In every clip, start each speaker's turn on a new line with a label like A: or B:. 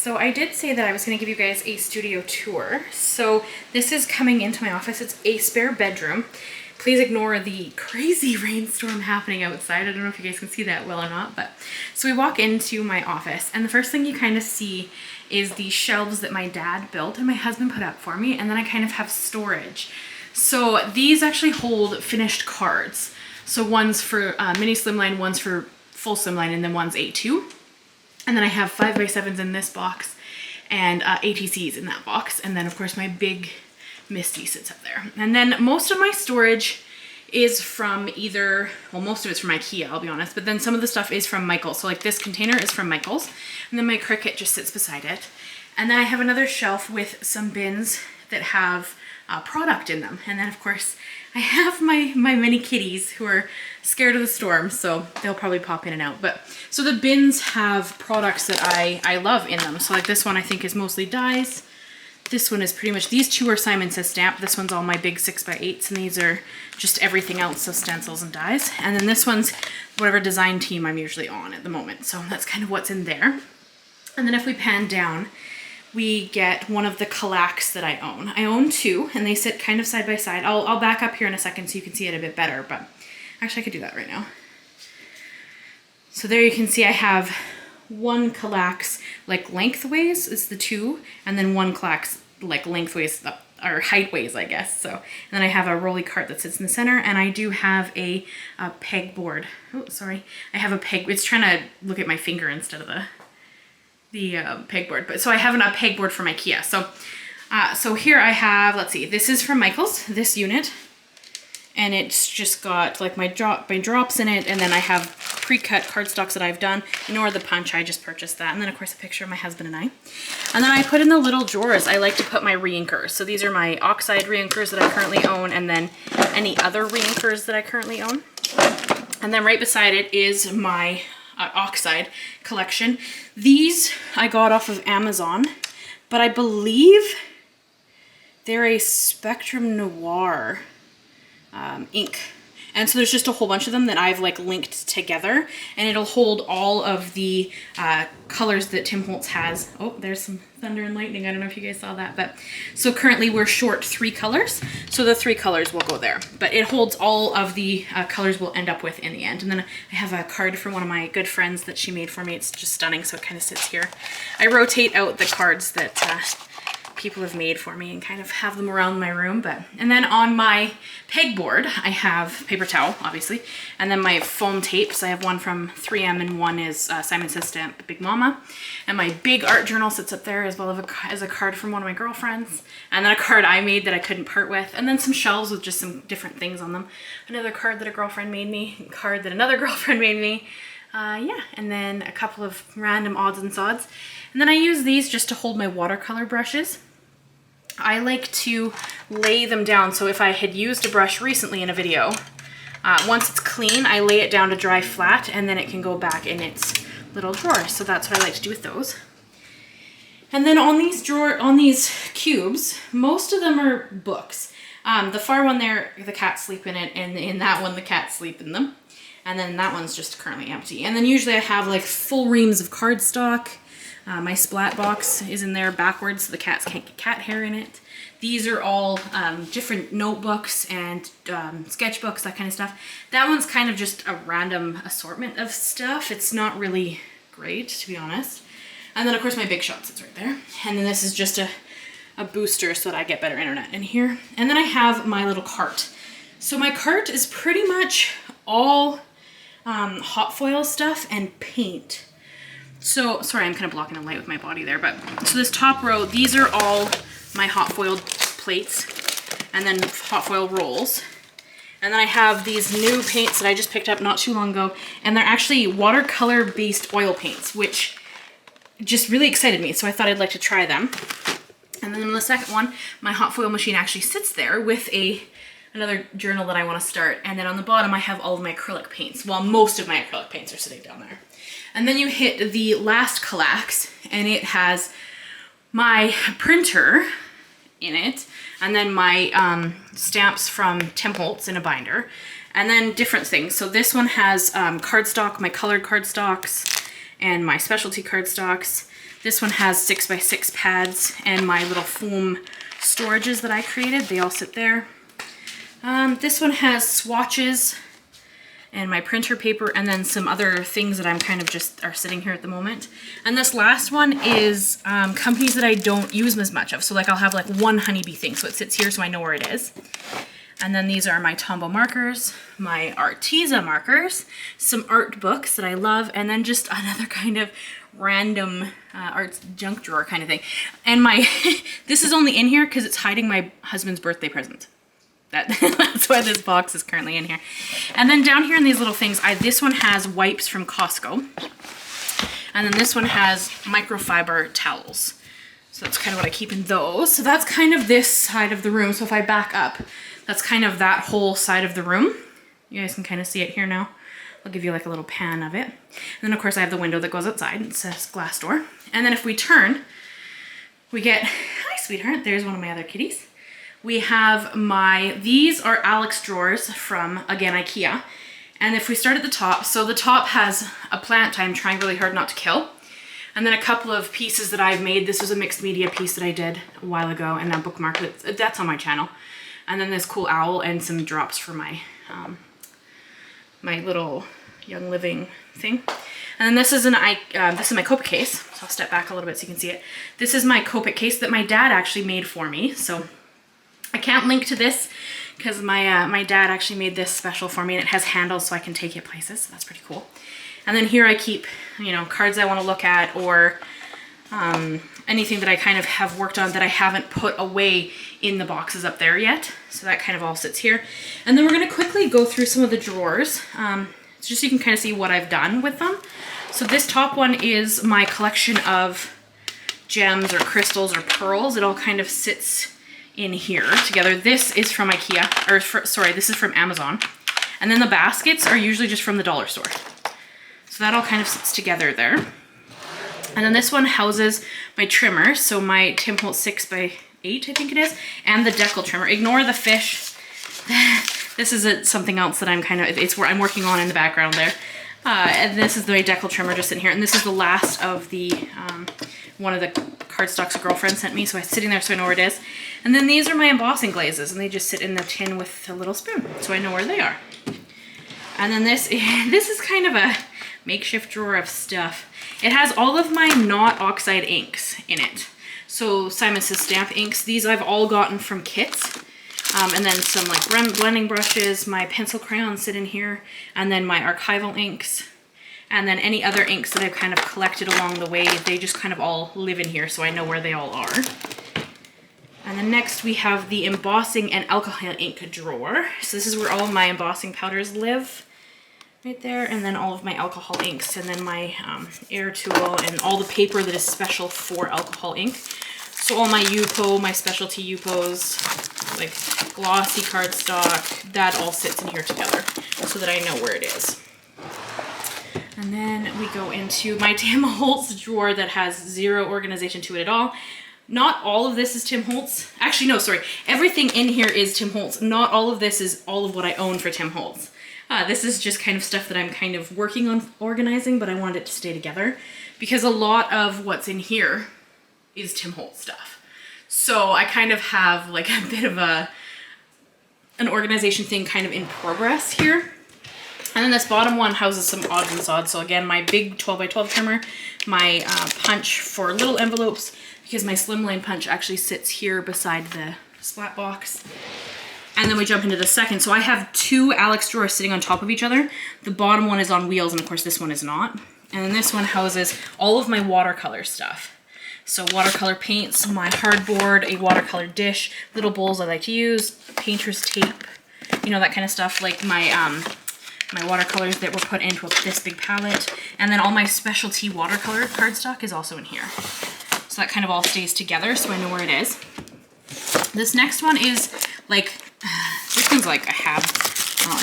A: So I did say that I was going to give you guys a studio tour. So this is coming into my office. It's a spare bedroom. Please ignore the crazy rainstorm happening outside. I don't know if you guys can see that well or not, but so we walk into my office and the first thing you kind of see is the shelves that my dad built and my husband put up for me, and then I kind of have storage. So these actually hold finished cards. So one's for mini slimline, one's for full slimline, and then one's A2. And then I have 5x7s in this box and ATCs in that box. And then of course my big Misty sits up there. And then most of my storage is from either, well, most of it's from Ikea, I'll be honest, but then some of the stuff is from Micheal. So like this container is from Micheal's, and then my Cricut just sits beside it. And then I have another shelf with some bins that have product in them. And then of course I have my mini kitties who are scared of the storm, so they'll probably pop in and out. But so the bins have products that I love in them. So like this one I think is mostly dies. This one is pretty much, these two are Simon Says Stamp. This one's all my big 6x8s, and these are just everything else, so stencils and dies. And then this one's whatever design team I'm usually on at the moment. So that's kind of what's in there. And then if we pan down, we get one of the Kallax that I own. I own two, and they sit kind of side by side. I'll back up here in a second so you can see it a bit better, but actually I could do that right now. So there you can see I have one Kallax like lengthways is the two, and then one Kallax like lengthways or heightways, I guess. So, and then I have a rolly cart that sits in the center, and I do have a pegboard. Oh, sorry. I have a peg. It's trying to look at my finger instead of the pegboard. But so I have a pegboard from Ikea. So here I have, let's see, this is from Micheal's, this unit. And it's just got like my drops in it, and then I have pre-cut cardstocks that I've done. Ignore the punch, I just purchased that. And then of course a picture of my husband and I. And then I put in the little drawers, I like to put my reinkers. So these are my oxide reinkers that I currently own, and then any other reinkers that I currently own. And then right beside it is my oxide collection. These I got off of Amazon, but I believe they're a Spectrum Noir ink. And so there's just a whole bunch of them that I've like linked together, and it'll hold all of the colors that Tim Holtz has. Oh, there's some thunder and lightning. I don't know if you guys saw that, but so currently we're short 3 colors. So the 3 colors will go there, but it holds all of the colors we'll end up with in the end. And then I have a card for one of my good friends that she made for me. It's just stunning. So it kind of sits here. I rotate out the cards that people have made for me and kind of have them around my room. And then on my pegboard I have paper towel, obviously, and then my foam tapes. I have one from 3M and one is Simon Says Stamp Big Mama, and my big art journal sits up there as well as a card from one of my girlfriends, and then a card I made that I couldn't part with, and then some shelves with just some different things on them, another card that a girlfriend made me, a card that another girlfriend made me, yeah, and then a couple of random odds and sods. And then I use these just to hold my watercolor brushes. I like to lay them down, so if I had used a brush recently in a video, once it's clean, I lay it down to dry flat, and then it can go back in its little drawer. So that's what I like to do with those. And then on these cubes, most of them are books. The far one there, the cats sleep in it, and in that one, the cats sleep in them. And then that one's just currently empty. And then usually I have like full reams of cardstock. My splat box is in there backwards so the cats can't get cat hair in it. These are all different notebooks and sketchbooks, that kind of stuff. That one's kind of just a random assortment of stuff. It's not really great, to be honest. And then of course my big shot sits right there. And then this is just a booster so that I get better internet in here. And then I have my little cart. So my cart is pretty much all hot foil stuff and paint. So, sorry, I'm kind of blocking the light with my body there, but so this top row, these are all my hot foiled plates and then hot foil rolls. And then I have these new paints that I just picked up not too long ago, and they're actually watercolor based oil paints, which just really excited me. So I thought I'd like to try them. And then on the second one, my hot foil machine actually sits there with another journal that I want to start. And then on the bottom, I have all of my acrylic paints. Well, most of my acrylic paints are sitting down there. And then you hit the last Kallax, and it has my printer in it, and then my stamps from Tim Holtz in a binder, and then different things. So this one has cardstock, my colored cardstocks, and my specialty cardstocks. This one has 6x6 pads and my little foam storages that I created. They all sit there. This one has swatches and my printer paper, and then some other things that I'm kind of just are sitting here at the moment. And this last one is companies that I don't use as much of. So like I'll have like one honeybee thing, so it sits here so I know where it is. And then these are my Tombow markers, my Arteza markers, some art books that I love, and then just another kind of random art junk drawer kind of thing. And my, this is only in here because it's hiding my husband's birthday present. That's why this box is currently in here. And then down here in these little things, this one has wipes from Costco. And then this one has microfiber towels. So that's kind of what I keep in those. So that's kind of this side of the room. So if I back up, that's kind of that whole side of the room. You guys can kind of see it here now. I'll give you like a little pan of it. And then of course I have the window that goes outside. It says glass door. And then if we turn, we get, hi sweetheart, there's one of my other kitties. We have these are Kallax drawers from, again, Ikea. And if we start at the top, so the top has a plant I'm trying really hard not to kill. And then a couple of pieces that I've made. This was a mixed media piece that I did a while ago, and a bookmark that's on my channel. And then this cool owl and some drops for my, my little Young Living thing. And then this is my Copic case. So I'll step back a little bit so you can see it. This is my Copic case that my dad actually made for me. So I can't link to this because my dad actually made this special for me, and it has handles so I can take it places. So that's pretty cool. And then here I keep, you know, cards I want to look at, or anything that I kind of have worked on that I haven't put away in the boxes up there yet. So that kind of all sits here. And then we're going to quickly go through some of the drawers, just so you can kind of see what I've done with them. So this top one is my collection of gems or crystals or pearls. It all kind of sits in here together. This is from Ikea, or sorry, this is from Amazon. And then the baskets are usually just from the dollar store. So that all kind of sits together there. And then this one houses my trimmers. So my Tim Holtz 6x8, I think it is, and the decal trimmer. Ignore the fish. This is something else that I'm kind of, it's where I'm working on in the background there. And this is the decal trimmer just sitting here. And this is the last of the, one of the cardstocks a girlfriend sent me. So it's sitting there so I know where it is. And then these are my embossing glazes, and they just sit in the tin with a little spoon. So I know where they are. And then this is kind of a makeshift drawer of stuff. It has all of my not oxide inks in it. So Simon Says stamp inks. These I've all gotten from kits. And then some like blending brushes, my pencil crayons sit in here, and then my archival inks, and then any other inks that I've kind of collected along the way, they just kind of all live in here so I know where they all are. And then next we have the embossing and alcohol ink drawer. So this is where all of my embossing powders live, right there, and then all of my alcohol inks, and then my air tool, and all the paper that is special for alcohol ink. So all my Yupo, my specialty Yupos, like glossy cardstock, that all sits in here together so that I know where it is. And then we go into my Tim Holtz drawer that has zero organization to it at all. Not all of this is Tim Holtz. Actually, no, sorry. Everything in here is Tim Holtz. Not all of this is all of what I own for Tim Holtz. This is just kind of stuff that I'm kind of working on organizing, but I wanted it to stay together because a lot of what's in here is Tim Holtz stuff. So I kind of have like a bit of an organization thing kind of in progress here. And then this bottom one houses some odds and sods. So again, my big 12x12 trimmer, my punch for little envelopes, because my slimline punch actually sits here beside the splat box. And then we jump into the second. So I have two Kallax drawers sitting on top of each other. The bottom one is on wheels, and of course this one is not. And then this one houses all of my watercolor stuff. So watercolor paints, my hardboard, a watercolor dish, little bowls I like to use, painter's tape, you know, that kind of stuff, like my my watercolors that were put into this big palette. And then all my specialty watercolor cardstock is also in here. So that kind of all stays together so I know where it is. This next one is like, this one's like I have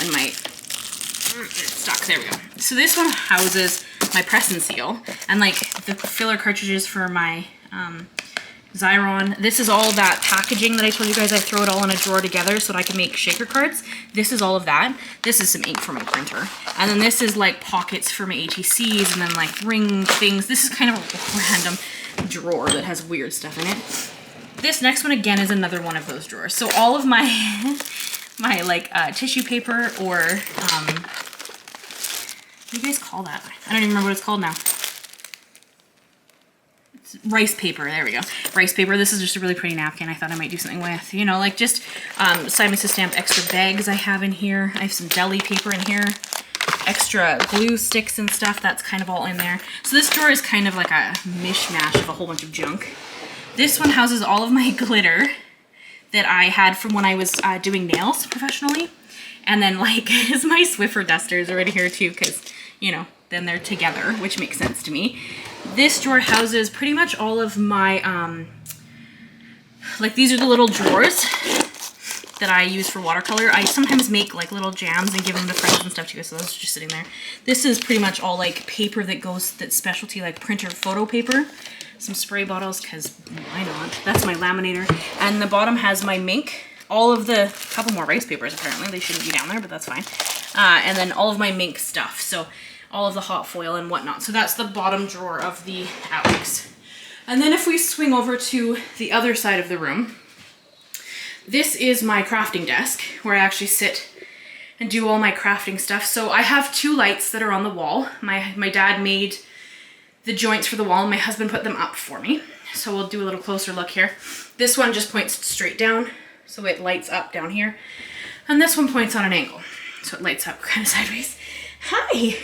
A: in my, it's stuck, there we go. So this one houses my press and seal and like the filler cartridges for my Xyron. This is all that packaging that I told you guys I throw it all in a drawer together so that I can make shaker cards. This is all of that. This is some ink for my printer. And then this is like pockets for my ATCs and then like ring things. This is kind of random. drawer that has weird stuff in it. This next one again is another one of those drawers. So all of my my like tissue paper, or what do you guys call that? I don't even remember what it's called now. It's rice paper, there we go. Rice paper. This is just a really pretty napkin I thought I might do something with. You know, like just Simon Says Stamp extra bags I have in here. I have some deli paper in here. Extra glue sticks and stuff, that's kind of all in there. So this drawer is kind of like a mishmash of a whole bunch of junk. This one houses all of my glitter that I had from when I was doing nails professionally. And then like is my Swiffer dusters are in here too, because, you know, then they're together, which makes sense to me. This drawer houses pretty much all of my, like these are the little drawers that I use for watercolor. I sometimes make like little jams and give them to friends and stuff too, so those are just sitting there. This is pretty much all like paper that goes, that's specialty like printer photo paper. Some spray bottles, because why not? That's my laminator. And the bottom has my Mink. All of the, couple more rice papers apparently. They shouldn't be down there, but that's fine. And then all of my Mink stuff. So all of the hot foil and whatnot. So that's the bottom drawer of the Alex. And then if we swing over to the other side of the room, this is my crafting desk where I actually sit and do all my crafting stuff. So I have two lights that are on the wall. My dad made the joints for the wall and my husband put them up for me. So we'll do a little closer look here. This one just points straight down, so it lights up down here. And this one points on an angle, so it lights up kind of sideways. Hi!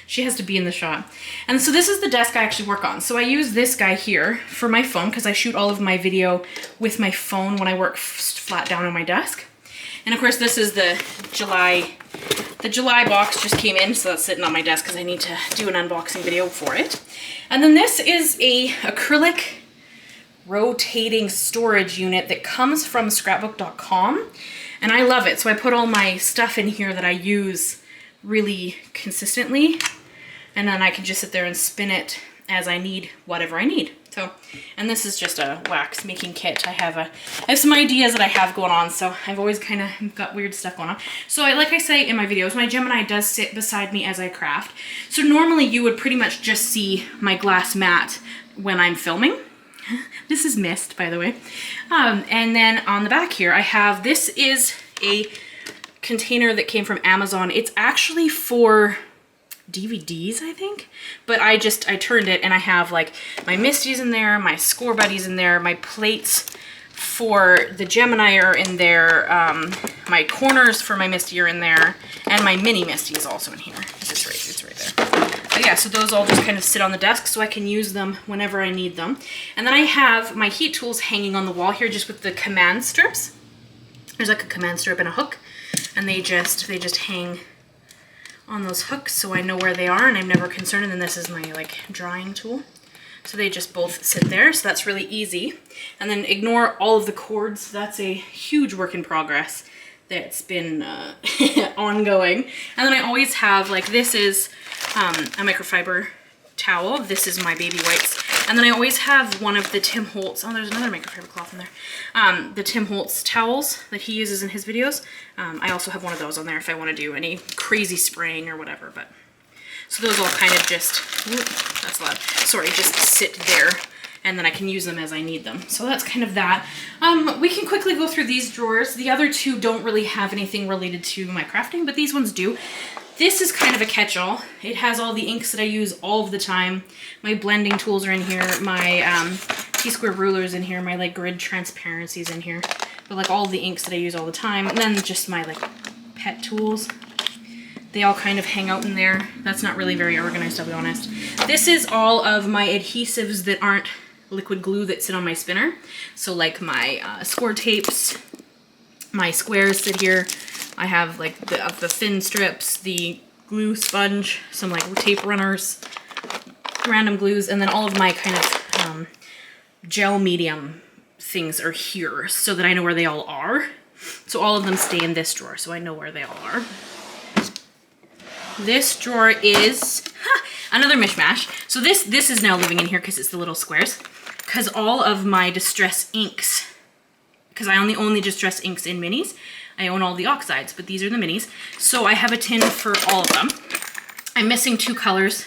A: She has to be in the shot. And so this is the desk I actually work on. So I use this guy here for my phone because I shoot all of my video with my phone when I work flat down on my desk. And of course this is the July box just came in, so that's sitting on my desk because I need to do an unboxing video for it. And then this is a acrylic rotating storage unit that comes from scrapbook.com, and I love it. So I put all my stuff in here that I use really consistently, and then I can just sit there and spin it as I need whatever I need. So, and this is just a wax making kit. I have some ideas that I have going on, so I've always kind of got weird stuff going on. So like I say in my videos, my Gemini does sit beside me as I craft. So normally you would pretty much just see my glass mat when I'm filming. This is mist, by the way. And then on the back here, I have, this is a container that came from Amazon. It's actually for DVDs, I think, but I turned it and I have like my Misties in there, my Score Buddies in there, my plates for the Gemini are in there, my corners for my Misty are in there, and my mini Misty is also in here. It's right there. But yeah, so those all just kind of sit on the desk so I can use them whenever I need them. And then I have my heat tools hanging on the wall here just with the command strips. There's like a command strip and a hook, and they just hang on those hooks so I know where they are and I'm never concerned. And then this is my like drawing tool. So they just both sit there, so that's really easy. And then ignore all of the cords. That's a huge work in progress that's been ongoing. And then I always have, like, this is a microfiber towel. This is my baby wipes. And then I always have one of the Tim Holtz, oh, there's another microfiber cloth in there. The Tim Holtz towels that he uses in his videos. I also have one of those on there if I want to do any crazy spraying or whatever, but. So those all kind of just, whoop, that's loud, sorry, just sit there and then I can use them as I need them. So that's kind of that. We can quickly go through these drawers. The other two don't really have anything related to my crafting, but these ones do. This is kind of a catch-all. It has all the inks that I use all of the time. My blending tools are in here, my T-square rulers in here, my like grid transparencies in here, but like all the inks that I use all the time, and then just my like pet tools. They all kind of hang out in there. That's not really very organized, I'll be honest. This is all of my adhesives that aren't liquid glue that sit on my spinner. So like my score tapes, my squares sit here. I have like the thin strips, the glue sponge, some like tape runners, random glues, and then all of my kind of gel medium things are here so that I know where they all are. So all of them stay in this drawer, so I know where they all are. This drawer is another mishmash. So this is now living in here because it's the little squares. Because all of my distress inks, because I only distress inks in minis. I own all the oxides, but these are the minis. So I have a tin for all of them. I'm missing two colors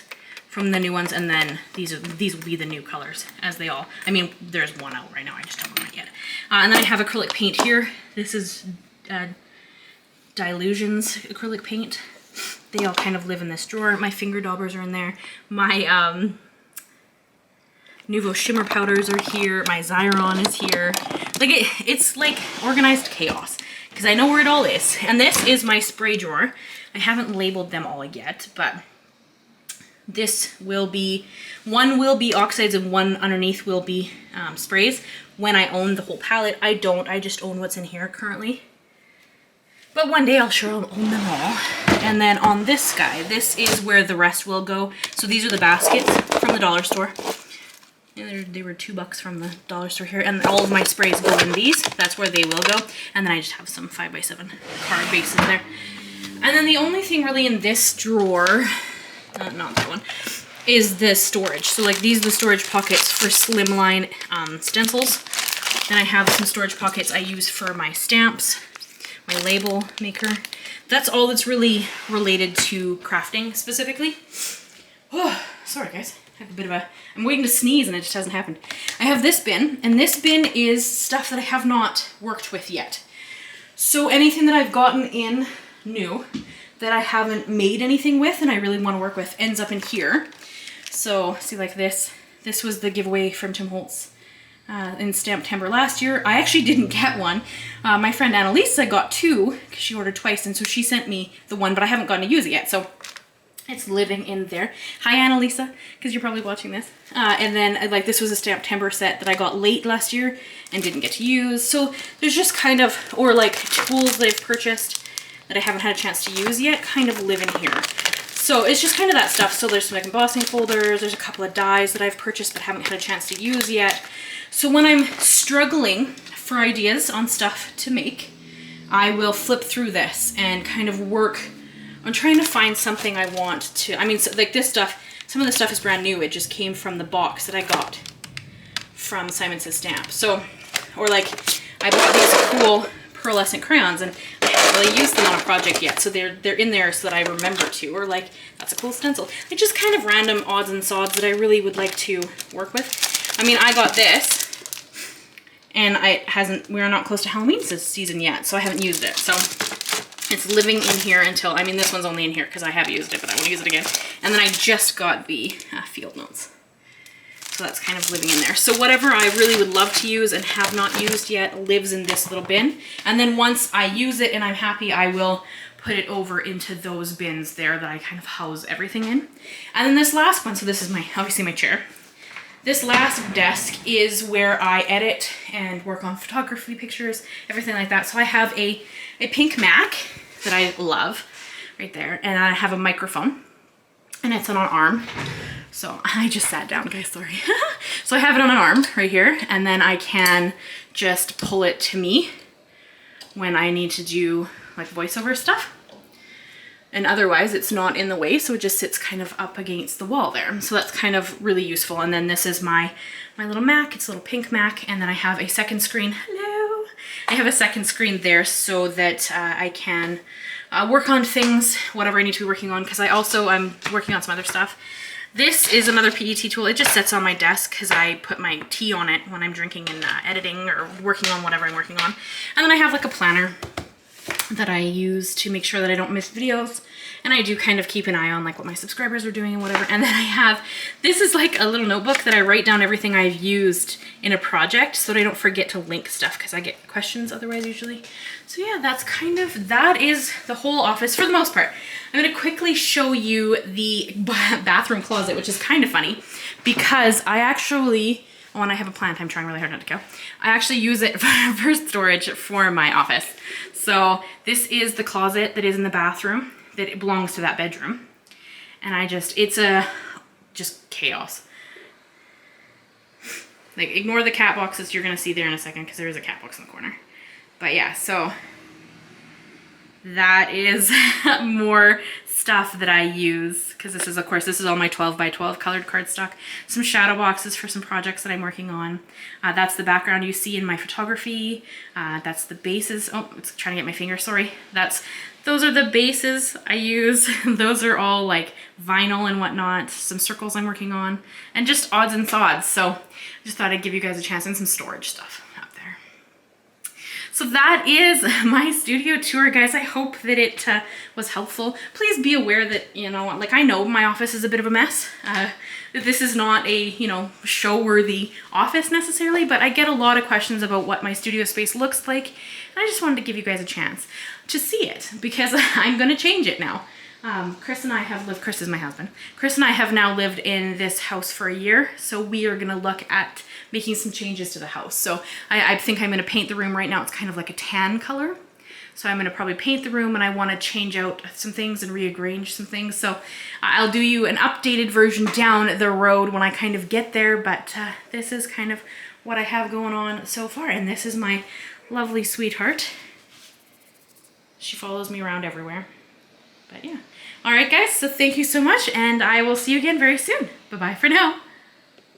A: from the new ones, and then these will be the new colors as they all, I mean, there's one out right now, I just don't know it yet. And then I have acrylic paint here. This is Dilutions acrylic paint. They all kind of live in this drawer. My finger daubers are in there. My Nouveau shimmer powders are here. My Xyron is here. Like it's like organized chaos because I know where it all is. And this is my spray drawer. I haven't labeled them all yet, but this will be, one will be oxides and one underneath will be sprays. When I own the whole palette, I don't. I just own what's in here currently. But one day I'll sure own them all. And then on this guy, this is where the rest will go. So these are the baskets from the dollar store. And they were $2 from the dollar store here. And all of my sprays go in these. That's where they will go. And then I just have some 5x7 card bases there. And then the only thing really in this drawer, not that one, is the storage. So like these are the storage pockets for slimline stencils. Then I have some storage pockets I use for my stamps, my label maker. That's all that's really related to crafting specifically. Oh, sorry guys. I have a bit of a, I'm waiting to sneeze and it just hasn't happened. I have this bin, and this bin is stuff that I have not worked with yet. So anything that I've gotten in new that I haven't made anything with and I really want to work with ends up in here. So see, like this was the giveaway from Tim Holtz in Stamptember last year. I actually didn't get one. My friend Annalisa got two because she ordered twice, and so she sent me the one, but I haven't gotten to use it yet. So it's living in there. Hi Annalisa, because you're probably watching this. And then like this was a Stamptember set that I got late last year and didn't get to use. So there's just kind of, or like tools that I've purchased that I haven't had a chance to use yet kind of live in here. So it's just kind of that stuff. So there's some like embossing folders, there's a couple of dies that I've purchased but haven't had a chance to use yet. So when I'm struggling for ideas on stuff to make, I will flip through this and kind of work on trying to find something I want to, I mean, so like this stuff, some of the stuff is brand new. It just came from the box that I got from Simon Says Stamp. So, or like I bought these cool pearlescent crayons and I haven't really used them on a project yet. So they're in there so that I remember to, or like, that's a cool stencil. Like just kind of random odds and sods that I really would like to work with. I mean, I got this and we're not close to Halloween season yet, so I haven't used it. So it's living in here until, I mean, this one's only in here because I have used it, but I won't use it again. And then I just got the field notes. So that's kind of living in there. So whatever I really would love to use and have not used yet lives in this little bin. And then once I use it and I'm happy, I will put it over into those bins there that I kind of house everything in. And then this last one, so this is obviously my chair. This last desk is where I edit and work on photography pictures, everything like that. So I have a pink Mac that I love right there, and I have a microphone and it's on an arm. So I just sat down, guys, sorry. So I have it on an arm right here, and then I can just pull it to me when I need to do like voiceover stuff. And otherwise it's not in the way, so it just sits kind of up against the wall there. So that's kind of really useful. And then this is my little Mac, it's a little pink Mac, and then I have a second screen. Hello! I have a second screen there so that I can work on things, whatever I need to be working on, because I'm working on some other stuff. This is another PET tool. It just sits on my desk because I put my tea on it when I'm drinking and editing or working on whatever I'm working on. And then I have like a planner that I use to make sure that I don't miss videos. And I do kind of keep an eye on like what my subscribers are doing and whatever. And then I have, this is like a little notebook that I write down everything I've used in a project so that I don't forget to link stuff because I get questions otherwise usually. So yeah, that is the whole office for the most part. I'm going to quickly show you the bathroom closet, which is kind of funny because I actually, when I have a plant, I'm trying really hard not to go. I actually use it for storage for my office. So this is the closet that is in the bathroom that it belongs to that bedroom. And it's just chaos. Like ignore the cat boxes you're gonna see there in a second because there is a cat box in the corner. But yeah, so that is more stuff that I use, because this is, of course, this is all my 12 by 12 colored cardstock. Some shadow boxes for some projects that I'm working on. That's the background you see in my photography. That's the bases. Oh, it's trying to get my finger, sorry. Those are the bases I use. Those are all like vinyl and whatnot. Some circles I'm working on, and just odds and sods. So I just thought I'd give you guys a chance, and some storage stuff up there. So that is my studio tour, guys. I hope that it was helpful. Please be aware that, you know, like, I know my office is a bit of a mess. This is not a, you know, show-worthy office necessarily, but I get a lot of questions about what my studio space looks like. And I just wanted to give you guys a chance to see it, because I'm going to change it now. Chris and I have lived, Chris is my husband. Chris and I have now lived in this house for a year, so we are gonna look at making some changes to the house. So I think I'm gonna paint the room right now. It's kind of like a tan color. So I'm gonna probably paint the room, and I wanna change out some things and rearrange some things. So I'll do you an updated version down the road when I kind of get there, but this is kind of what I have going on so far. And this is my lovely sweetheart. She follows me around everywhere. But yeah. All right, guys, so thank you so much, and I will see you again very soon. Bye-bye for now.